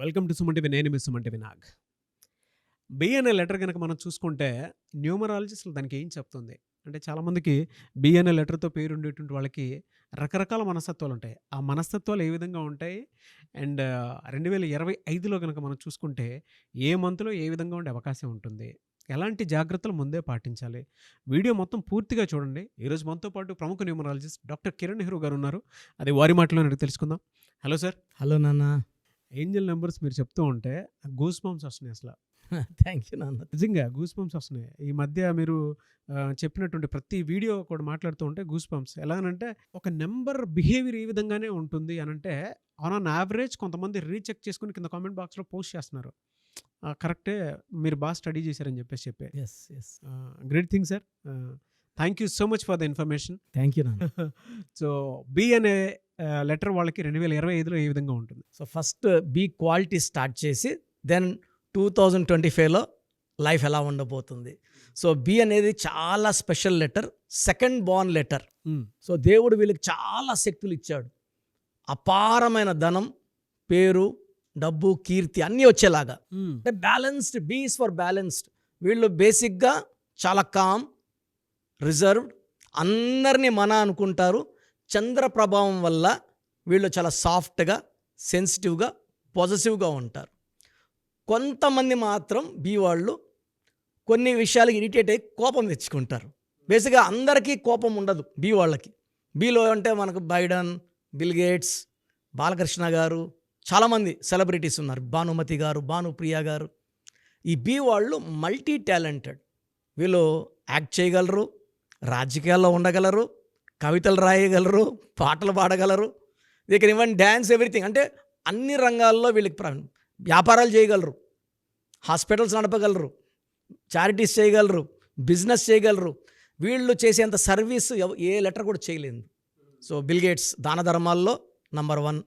Welcome to Suman TV. నేను మీ Suman TV Nag. B అనే letter గనక మనం చూసుకుంటే న్యూమరాలజీ అసలు దానికి ఏం చెప్తుంది? అంటే చాలామందికి బి అనే లెటర్‌తో పేరుండేటువంటి వాళ్ళకి రకరకాల మనస్తత్వాలుంటాయి. ఆ మనస్తత్వాలు ఏ విధంగా ఉంటాయి? అండ్ 2025లో గనక మనం చూసుకుంటే ఏ మంత్‌లో ఏ విధంగా ఉండే అవకాశం ఉంటుంది? ఎలాంటి జాగ్రత్తలు ముందే పాటించాలి? వీడియో మొత్తం పూర్తిగా చూడండి. ఈరోజు మనతో పాటు ప్రముఖ న్యూమరాలజిస్ట్ డాక్టర్ కిరణ్ నెహ్రూ గారున్నారు. అది వారి మాటల్లోనే అడిగి తెలుసుకుందాం. Hello sir. హలో నాన్న. ఏంజెల్ నంబర్స్ మీరు చెప్తూ ఉంటే గూస్ బంప్స్ వస్తున్నాయి అసల. థ్యాంక్ యూ నాన్న. నిజంగా గూస్ బంప్స్ వస్తున్నాయి. ఈ మధ్య మీరు చెప్పినటువంటి ప్రతి వీడియో కూడా మాట్లాడుతూ ఉంటే గూస్ బంప్స్. ఎలాగనంటే ఒక నంబర్ బిహేవియర్ ఈ విధంగానే ఉంటుంది అనంటే ఆన్ యావరేజ్ కొంతమంది రీచెక్ చేసుకొని కింద కామెంట్ బాక్స్‌లో పోస్ట్ చేస్తున్నారు. కరెక్టే, మీరు బాగా స్టడీ చేశారని చెప్పి. Yes. Yes. Great thing sir. Thank you so much for the information. Thank you నాన్న. సో బి అనే లెటర్ వాళ్ళకి 2025లో ఏ విధంగా ఉంటుంది? So first B quality start చేసి దెన్ 2025లో లైఫ్ ఎలా ఉండబోతుంది. సో బి అనేది చాలా special letter, second born letter. So దేవుడు వీళ్ళకి చాలా శక్తులు ఇచ్చాడు. అపారమైన ధనం, పేరు, డబ్బు, కీర్తి అన్నీ వచ్చేలాగా. అంటే balanced, B is for balanced. వీళ్ళు బేసిక్గా చాలా కామ్, రిజర్వ్డ్, అందరినీ మన అనుకుంటారు. చంద్ర ప్రభావం వల్ల వీళ్ళు చాలా సాఫ్ట్గా, సెన్సిటివ్గా, పాజిటివ్గా ఉంటారు. కొంతమంది మాత్రం బి వాళ్ళు కొన్ని విషయాలకు ఇరిటేట్ అయ్యి కోపం తెచ్చుకుంటారు. బేసిక్గా అందరికీ కోపం ఉండదు బి వాళ్ళకి. బిలో అంటే మనకు బైడెన్, బిల్ గేట్స్, బాలకృష్ణ గారు, చాలామంది సెలబ్రిటీస్ ఉన్నారు. భానుమతి గారు, భానుప్రియ గారు. ఈ బి వాళ్ళు మల్టీ టాలెంటెడ్. వీళ్ళు యాక్ట్ చేయగలరు, రాజకీయాల్లో ఉండగలరు, కవితలు రాయగలరు, పాటలు పాడగలరు, they can even dance, everything. అంటే అన్ని రంగాల్లో వీళ్ళకి వ్యాపారాలు చేయగలరు, హాస్పిటల్స్ నడపగలరు, చారిటీస్ చేయగలరు, బిజినెస్ చేయగలరు. వీళ్ళు చేసేంత సర్వీస్ ఏ లెటర్ కూడా చేయలేదు. సో బిల్ గేట్స్ దాన ధర్మాల్లో నంబర్ 1.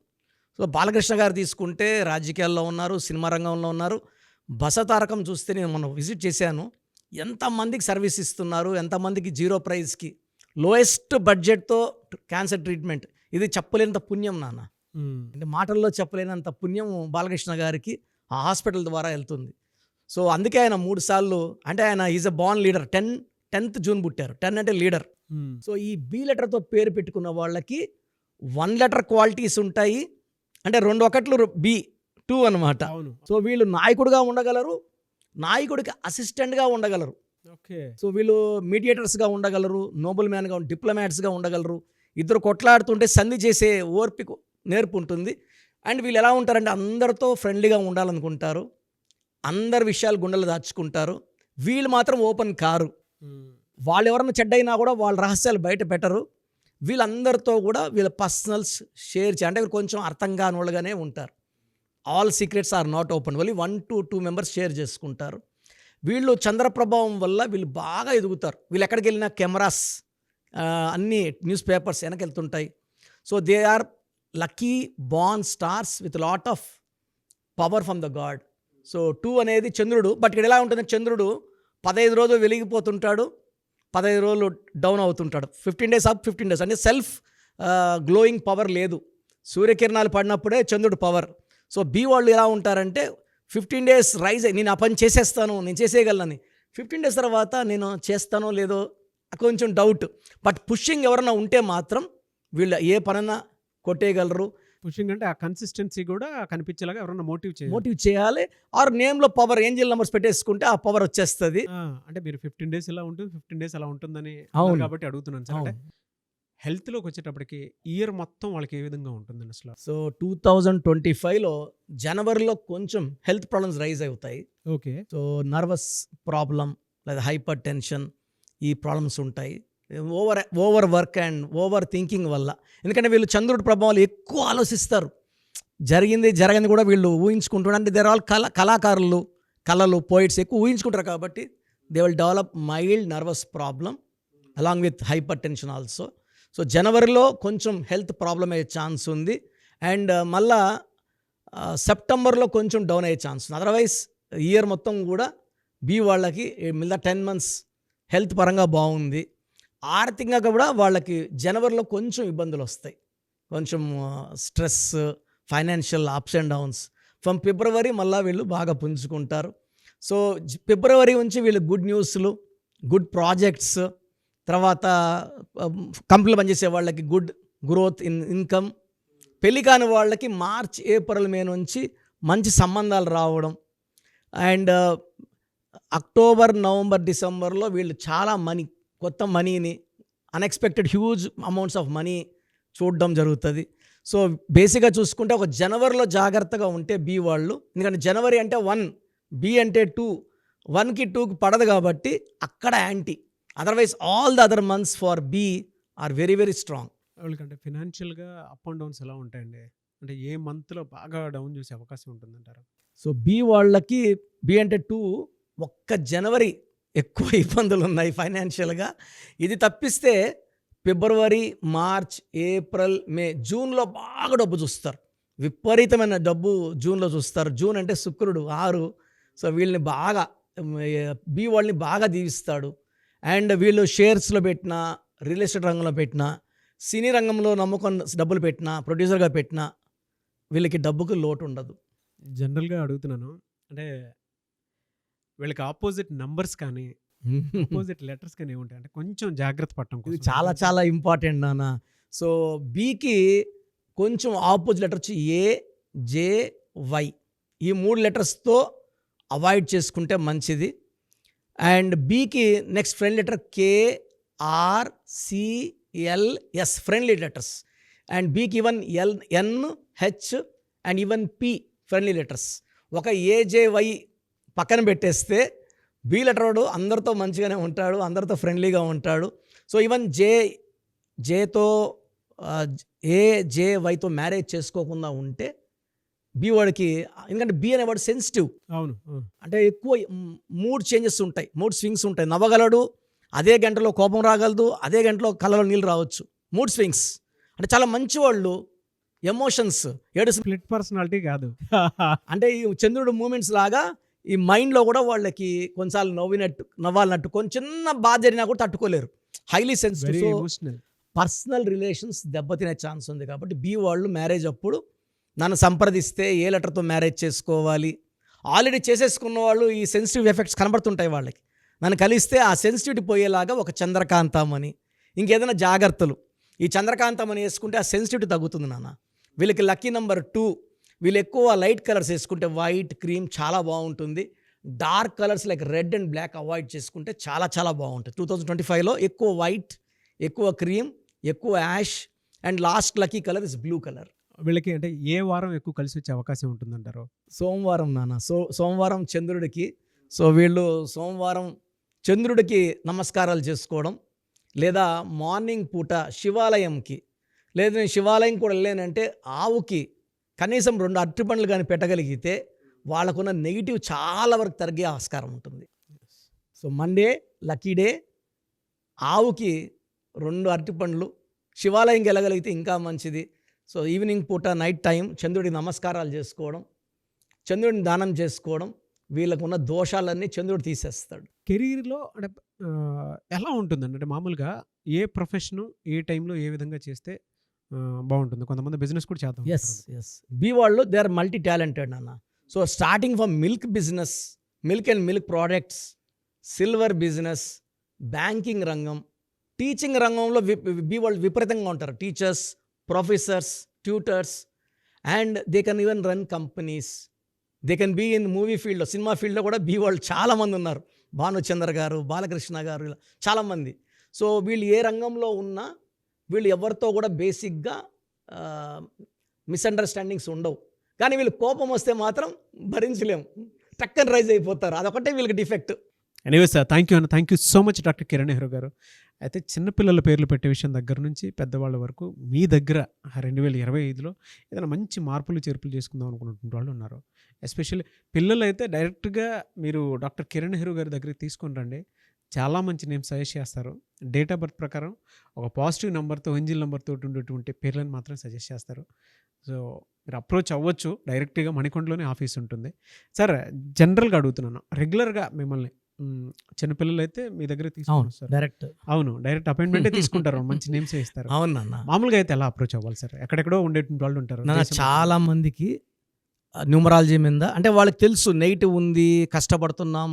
సో బాలకృష్ణ గారు తీసుకుంటే రాజకీయాల్లో ఉన్నారు, సినిమా రంగంలో ఉన్నారు. బసతారకం చూస్తే నేను మొన్న విజిట్ చేశాను. ఎంతమందికి సర్వీస్ ఇస్తున్నారు, ఎంతమందికి జీరో ప్రైస్కి, లోయెస్ట్ బడ్జెట్తో క్యాన్సర్ ట్రీట్మెంట్. ఇది చెప్పలేనంత పుణ్యం నాన్న. అంటే మాటల్లో చెప్పలేనంత పుణ్యం బాలకృష్ణ గారికి ఆ హాస్పిటల్ ద్వారా వెళ్తుంది. సో అందుకే ఆయన 3 సార్లు, అంటే ఆయన is a born leader. 10th June పుట్టారు. 10 అంటే లీడర్. సో ఈ బి లెటర్తో పేరు పెట్టుకున్న వాళ్ళకి 1 లెటర్ క్వాలిటీస్ ఉంటాయి. అంటే 2 ఒకట్లు బి 2 అనమాట. సో వీళ్ళు నాయకుడిగా ఉండగలరు, నాయకుడికి అసిస్టెంట్గా ఉండగలరు. ఓకే. సో వీళ్ళు మీడియేటర్స్గా ఉండగలరు, నోబెల్ మ్యాన్గా, డిప్లొమాట్స్గా ఉండగలరు. ఇద్దరు కొట్లాడుతుంటే సంధి చేసే ఓర్పిక, నేర్పు ఉంటుంది. అండ్ వీళ్ళు ఎలా ఉంటారంటే అందరితో ఫ్రెండ్లీగా ఉండాలనుకుంటారు, అందరి విషయాలు గుండెలు దాచుకుంటారు. వీళ్ళు మాత్రం ఓపెన్ కారు. వాళ్ళు ఎవరన్నా చెడ్డైనా కూడా వాళ్ళ రహస్యాలు బయట పెట్టరు. వీళ్ళందరితో కూడా వీళ్ళ పర్సనల్స్ షేర్ అంటే కొంచెం అర్థం కాని వాళ్ళగానే ఉంటారు. All secrets are not open. Only 1 to 2 members share చేసుకుంటారు. వీళ్ళు చంద్రప్రభావం వల్ల వీళ్ళు బాగా ఎదుగుతారు. వీళ్ళు ఎక్కడికి వెళ్ళినా కెమెరాస్, అన్ని న్యూస్ పేపర్స్ వెనకెళ్తుంటాయి. So they are lucky born stars with lot of power from the god. So 2 అనేది చంద్రుడు. బట్ ఇక్కడ ఎలా ఉంటుంది, చంద్రుడు 15 రోజులు వెలిగిపోతుంటాడు, 15 రోజులు డౌన్ అవుతుంటాడు. 15 days అప్, 15 days అంటే సెల్ఫ్ గ్లోయింగ్ పవర్ లేదు. సూర్యకిరణాలు పడినప్పుడే చంద్రుడు పవర్. సో బి వాళ్ళు ఎలా ఉంటారంటే 15 days రైజ్ అయ్యి నేను ఆ పని చేసేస్తాను, నేను చేసేయగలనని. 15 days తర్వాత నేను చేస్తానో లేదో కొంచెం డౌట్. బట్ పుషింగ్ ఎవరన్నా ఉంటే మాత్రం వీళ్ళు ఏ పనైనా కొట్టేయగలరు. పుషింగ్ అంటే ఆ కన్సిస్టెన్సీ కూడా కనిపించేలాగా ఎవరైనా మోటివ్ చేయాలి. ఆర్ నేమ్లో పవర్, ఏంజల్ నంబర్స్ పెట్టేసుకుంటే ఆ పవర్ వచ్చేస్తుంది. అంటే మీరు 15 days ఇలా ఉంటుంది, 15 days అలా ఉంటుందని అవును కాబట్టి అడుగుతున్నాను సార్. అంటే హెల్త్లోకి వచ్చేటప్పటికి ఇయర్ మొత్తం వాళ్ళకి ఏ విధంగా ఉంటుందండి అసలు? సో 2025లో జనవరిలో కొంచెం హెల్త్ ప్రాబ్లమ్స్ రైజ్ అవుతాయి. ఓకే. సో నర్వస్ ప్రాబ్లం లేదా హైపర్ టెన్షన్, ఈ ప్రాబ్లమ్స్ ఉంటాయి. Over work and over thinking వల్ల. ఎందుకంటే వీళ్ళు చంద్రుడి ప్రభావాలు ఎక్కువ ఆలోచిస్తారు. జరగంది కూడా వీళ్ళు ఊహించుకుంటున్నారు. అంటే దేర్ ఆల్ కళాకారులు, కళలు, పోయిట్స్ ఎక్కువ ఊహించుకుంటారు కాబట్టి they will develop mild nervous problem along with hyper tension also. So జనవరిలో కొంచెం హెల్త్ ప్రాబ్లం అయ్యే ఛాన్స్ ఉంది. అండ్ మళ్ళా సెప్టెంబర్లో కొంచెం డౌన్ అయ్యే ఛాన్స్ ఉంది. అదర్వైజ్ ఇయర్ మొత్తం కూడా బి వాళ్ళకి మిగతా 10 months హెల్త్ పరంగా బాగుంది. ఆర్థికంగా కూడా వాళ్ళకి జనవరిలో కొంచెం ఇబ్బందులు వస్తాయి. కొంచెం stress, financial ups and downs. From February మళ్ళీ వీళ్ళు బాగా పుంజుకుంటారు. సో ఫిబ్రవరి నుంచి వీళ్ళు గుడ్ న్యూస్లు, గుడ్ ప్రాజెక్ట్స్, తర్వాత కంపెనీలు పనిచేసే వాళ్ళకి గుడ్ గ్రోత్ ఇన్ ఇన్కమ్, పెళ్లి కాని వాళ్ళకి మార్చ్ ఏప్రిల్ మే నుంచి మంచి సంబంధాలు రావడం, అండ్ అక్టోబర్ నవంబర్ డిసెంబర్లో వీళ్ళు చాలా కొత్త మనీని, unexpected huge amounts of money చూడడం జరుగుతుంది. సో బేసిక్గా చూసుకుంటే ఒక జనవరిలో జాగ్రత్తగా ఉంటే బి వాళ్ళు, ఎందుకంటే జనవరి అంటే 1, బి అంటే 2, 1కి 2కి పడదు కాబట్టి అక్కడ anti. Otherwise all the other months for B are very very strong. వాళ్ళకంటే ఫినాన్షియల్గా అప్ అండ్ డౌన్స్ ఎలా ఉంటాయండి? అంటే ఏ మంత్లో బాగా డౌన్ చూసే అవకాశం ఉంటుందంటారు? సో బి వాళ్ళకి, బి అంటే 2, ఒక్క జనవరి ఎక్కువ ఇబ్బందులు ఉన్నాయి ఫైనాన్షియల్గా. ఇది తప్పిస్తే ఫిబ్రవరి, మార్చ్, ఏప్రిల్, మే, జూన్లో బాగా డబ్బు చూస్తారు. విపరీతమైన డబ్బు జూన్లో చూస్తారు. జూన్ అంటే శుక్రుడు 6. సో వీళ్ళని బాగా, బి వాళ్ళని బాగా దీవిస్తాడు. అండ్ వీళ్ళు షేర్స్లో పెట్టినా, రియల్ ఎస్టేట్ రంగంలో పెట్టినా, సినీ రంగంలో నమ్మకం డబ్బులు పెట్టినా, ప్రొడ్యూసర్గా పెట్టినా వీళ్ళకి డబ్బుకు లోటు ఉండదు. జనరల్గా అడుగుతున్నాను, అంటే వీళ్ళకి ఆపోజిట్ నంబర్స్ కానీ ఆపోజిట్ లెటర్స్ కానీ ఏముంటాయి అంటే కొంచెం జాగ్రత్త పడటం ఇది కోసం. చాలా చాలా ఇంపార్టెంట్ నాన్న. సో బీకి కొంచెం ఆపోజిట్ లెటర్ వచ్చి ఏ, జే, వై, ఈ 3 లెటర్స్తో అవాయిడ్ చేసుకుంటే మంచిది. అండ్ బీకి next friend letter K, R, C, L, S, friendly letters. And బీకి even L, N, H and even P friendly letters. ఒక ఏజేవై పక్కన పెట్టేస్తే బి లెటర్ వాడు అందరితో మంచిగానే ఉంటాడు, అందరితో ఫ్రెండ్లీగా ఉంటాడు. సో ఈవెన్ జేతో ఏజేవైతో మ్యారేజ్ చేసుకోకుండా ఉంటే బి వాడికి, ఎందుకంటే బి అనేవాడు సెన్సిటివ్. అవును. అంటే ఎక్కువ మూడ్ చేంజెస్ ఉంటాయి, మూడ్ స్వింగ్స్ ఉంటాయి. నవ్వగలడు, అదే గంటలో కోపం రాగలదు, అదే గంటలో కళ్ళలో నీళ్ళు రావచ్చు. మూడ్ స్వింగ్స్ అంటే చాలా మంచి వాళ్ళు. ఎమోషన్స్, స్ప్లిట్ పర్సనాలిటీ కాదు. అంటే ఈ చంద్రుడు మూమెంట్స్ లాగా ఈ మైండ్లో కూడా వాళ్ళకి కొన్నిసార్లు నవ్వాలన్నట్టు కొంచెం చిన్న బాధ జరిగినా కూడా తట్టుకోలేరు. Highly sensitive. So emotional. Personal relations దెబ్బతినే ఛాన్స్ ఉంది. కాబట్టి బి వాళ్ళు మ్యారేజ్ అప్పుడు నన్ను సంప్రదిస్తే ఏ లెటర్తో మ్యారేజ్ చేసుకోవాలి, ఆల్రెడీ చేసేసుకున్న వాళ్ళు ఈ సెన్సిటివ్ ఎఫెక్ట్స్ కనబడుతుంటాయి వాళ్ళకి. నన్ను కలిస్తే ఆ సెన్సిటివిటీ పోయేలాగా ఒక చంద్రకాంతం అని, ఇంకేదైనా జాగ్రత్తలు. ఈ చంద్రకాంతం అని వేసుకుంటే ఆ సెన్సిటివిటీ తగ్గుతుంది నాన్న. వీళ్ళకి లక్కీ నెంబర్ 2. వీళ్ళు ఎక్కువ లైట్ కలర్స్ వేసుకుంటే వైట్, క్రీమ్ చాలా బాగుంటుంది. Dark colours like red and black avoid చేసుకుంటే చాలా చాలా బాగుంటుంది. 2025లో ఎక్కువ వైట్, ఎక్కువ క్రీమ్, ఎక్కువ ash and last lucky colour is blue colour. వీళ్ళకి అంటే ఏ వారం ఎక్కువ కలిసి వచ్చే అవకాశం ఉంటుందంటారు? సోమవారం నాన్న. సోమవారం చంద్రుడికి. సో వీళ్ళు సోమవారం చంద్రుడికి నమస్కారాలు చేసుకోవడం, లేదా మార్నింగ్ పూట శివాలయంకి, లేదా నేను శివాలయం కూడా వెళ్ళానంటే ఆవుకి కనీసం 2 అరటిపండ్లు కానీ పెట్టగలిగితే వాళ్ళకున్న నెగిటివ్ చాలా వరకు తగ్గే ఆస్కారం ఉంటుంది. సో మండే లక్కీ డే, ఆవుకి 2 అరటిపండ్లు, శివాలయంకి వెళ్ళగలిగితే ఇంకా మంచిది. సో ఈవినింగ్ పూట, నైట్ టైం చంద్రుడికి నమస్కారాలు చేసుకోవడం, చంద్రుడిని దానం చేసుకోవడం, వీళ్ళకున్న దోషాలన్నీ చంద్రుడు తీసేస్తాడు. కెరీర్లో అంటే ఎలా ఉంటుందండి? అంటే మామూలుగా ఏ ప్రొఫెషను ఏ టైంలో ఏ విధంగా చేస్తే బాగుంటుంది? కొంతమంది బిజినెస్ కూడా చేద్దాం. ఎస్ బి వాళ్ళు దే ఆర్ మల్టీ టాలెంటెడ్ అన్న. So starting from milk business, milk and milk products, silver business, banking రంగం, టీచింగ్ రంగంలో బి వాళ్ళు విపరీతంగా ఉంటారు. Teachers, professors, tutors, and they can even run companies. They can be in movie ఫీల్డ్లో, సినిమా ఫీల్డ్లో కూడా బి వాళ్ళు చాలామంది ఉన్నారు. భానుచంద్ర గారు, బాలకృష్ణ గారు, ఇలా చాలామంది. సో వీళ్ళు ఏ రంగంలో ఉన్నా వీళ్ళు ఎవరితో కూడా బేసిక్గా మిస్అండర్స్టాండింగ్స్ ఉండవు. కానీ వీళ్ళు కోపం వస్తే మాత్రం భరించలేము, టక్కన రైజ్ అయిపోతారు. అదొకటే వీళ్ళకి defect. Anyway sir, thank you అన్న. Thank you so much doctor Kiran Nehru గారు. అయితే చిన్నపిల్లల పేర్లు పెట్టే విషయం దగ్గర నుంచి పెద్దవాళ్ళ వరకు మీ దగ్గర 2025లో ఏదైనా మంచి మార్పులు చేర్పులు చేసుకుందాం అనుకున్నటువంటి వాళ్ళు ఉన్నారు. ఎస్పెషల్లీ పిల్లలు అయితే డైరెక్ట్గా మీరు డాక్టర్ కిరణ్ నెహ్రూ గారి దగ్గరికి తీసుకొని రండి. చాలా మంచి నేమ్ సజెస్ట్ చేస్తారు. డేట్ ఆఫ్ బర్త్ ప్రకారం ఒక పాజిటివ్ నెంబర్తో, ఎంజిల్ నెంబర్తో ఉండేటువంటి పేర్లను మాత్రం సజెస్ట్ చేస్తారు. సో మీరు అప్రోచ్ అవ్వచ్చు. డైరెక్ట్గా మణికొండలోనే ఆఫీస్ ఉంటుంది. సార్, జనరల్గా అడుగుతున్నాను, రెగ్యులర్గా మిమ్మల్ని చిన్నపిల్లలు అయితే మీ దగ్గర తీసుకుంటారు సార్? డైరెక్ట్ అపాయింట్మెంటే తీసుకుంటారు. మంచి నేమ్స్ ఇస్తారు. అవునన్నా. మామూలుగా అయితే ఎలా అప్రోచ్ అవ్వాలి సార్? ఎక్కడెక్కడో ఉండేటువంటి వాళ్ళు ఉంటారు. చాలా మందికి న్యూమరాలజీ మీద. అంటే వాళ్ళకి తెలుసు నెగిటివ్ ఉంది, కష్టపడుతున్నాం,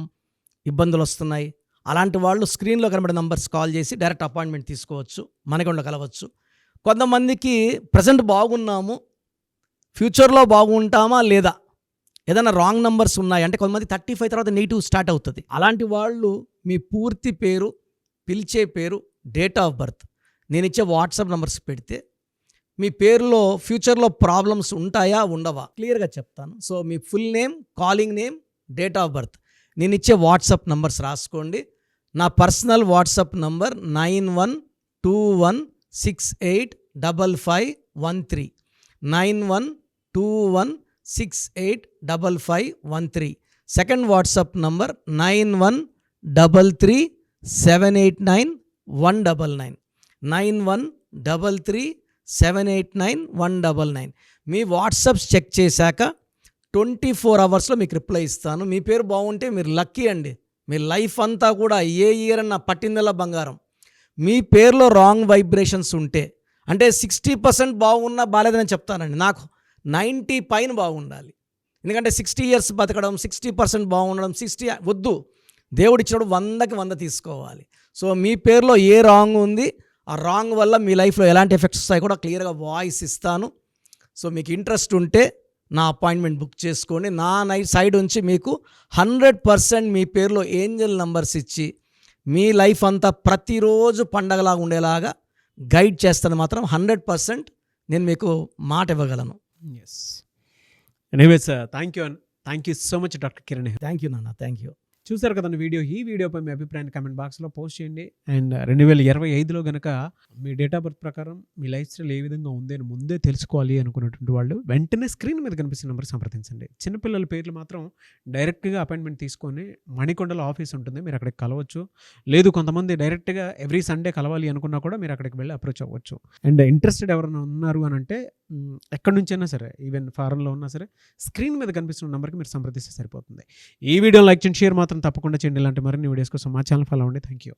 ఇబ్బందులు వస్తున్నాయి. అలాంటి వాళ్ళు స్క్రీన్లో కనబడే నంబర్స్ కాల్ చేసి డైరెక్ట్ అపాయింట్మెంట్ తీసుకోవచ్చు, మనకుండా కలవచ్చు. కొంతమందికి ప్రజెంట్ బాగున్నాము, ఫ్యూచర్లో బాగుంటామా లేదా, ఏదైనా రాంగ్ నంబర్స్ ఉన్నాయి అంటే కొంతమంది 35 తర్వాత నెగిటివ్ స్టార్ట్ అవుతుంది. అలాంటి వాళ్ళు మీ పూర్తి పేరు, పిలిచే పేరు, డేట్ ఆఫ్ బర్త్, నేను ఇచ్చే వాట్సాప్ నంబర్స్ పెడితే మీ పేరులో ఫ్యూచర్లో ప్రాబ్లమ్స్ ఉంటాయా ఉండవా క్లియర్గా చెప్తాను. So me full name, calling name, date of birth, నేను ఇచ్చే వాట్సాప్ నంబర్స్ రాసుకోండి. నా personal WhatsApp number 9121685513, 9121685513. Second WhatsApp number 9133789199, 9133789199. మీ వాట్సాప్స్ చెక్ చేశాక 24 అవర్స్లో మీకు రిప్లై ఇస్తాను. మీ పేరు బాగుంటే మీరు లక్కీ అండి. మీ లైఫ్ అంతా కూడా ఏ ఇయర్ అన్న పట్టిందల్లా బంగారం. మీ పేరులో రాంగ్ వైబ్రేషన్స్ ఉంటే, అంటే 60% బాగున్నా బాగాలేదని చెప్తానండి. నాకు 90 పైన బాగుండాలి. ఎందుకంటే 60 ఇయర్స్ బతకడం, 60% బాగుండడం, 60 వద్దు. దేవుడిచ్చినప్పుడు 100కి 100 తీసుకోవాలి. సో మీ పేరులో ఏ రాంగ్ ఉంది, ఆ రాంగ్ వల్ల మీ లైఫ్లో ఎలాంటి ఎఫెక్ట్స్ వస్తాయి కూడా క్లియర్గా వాయిస్ ఇస్తాను. సో మీకు ఇంట్రెస్ట్ ఉంటే నా అపాయింట్మెంట్ బుక్ చేసుకోండి. నా సైడ్ నుంచి మీకు 100% మీ పేరులో ఏంజల్ నంబర్స్ ఇచ్చి మీ లైఫ్ అంతా ప్రతిరోజు పండగలాగా ఉండేలాగా గైడ్ చేస్తాను. మాత్రం 100% నేను మీకు మాట ఇవ్వగలను. Yes. Anyways thank you so much doctor Kiran. Thank you నాన్న, థ్యాంక్ యూ. చూసారు కదండి వీడియో. ఈ వీడియోపై మీ అభిప్రాయాన్ని కామెంట్ బాక్స్లో పోస్ట్ చేయండి. అండ్ 2025లో కనుక మీ డేట్ ఆఫ్ బర్త్ ప్రకారం మీ లైఫ్ స్టైల్ ఏ విధంగా ఉంది అని ముందే తెలుసుకోవాలి అనుకున్నటువంటి వాళ్ళు వెంటనే స్క్రీన్ మీద కనిపిస్తున్న నెంబర్ సంప్రదించండి. చిన్నపిల్లల పేర్లు మాత్రం డైరెక్ట్గా అపాయింట్మెంట్ తీసుకొని మణికొండలో ఆఫీస్ ఉంటుంది, మీరు అక్కడికి కలవచ్చు. లేదు కొంతమంది డైరెక్ట్గా ఎవ్రీ సండే కలవాలి అనుకున్నా కూడా మీరు అక్కడికి వెళ్ళి అప్రోచ్ అవ్వచ్చు. అండ్ ఇంట్రెస్టెడ్ ఎవరైనా ఉన్నారు అని అంటే ఎక్కడి నుంచైనా సరే, ఈవెన్ ఫారెన్లో ఉన్నా సరే, స్క్రీన్ మీద కనిపిస్తున్న నెంబర్కి మీరు సంప్రదిస్తే సరిపోతుంది. ఈ వీడియో లైక్ చేయండి, షేర్ మాత్రం తప్పకుండా చేయండి. ఇలాంటి మరిన్ని వీడియోస్ కోసం మా ఛానల్ ఫాలో అవ్వండి. Thank you.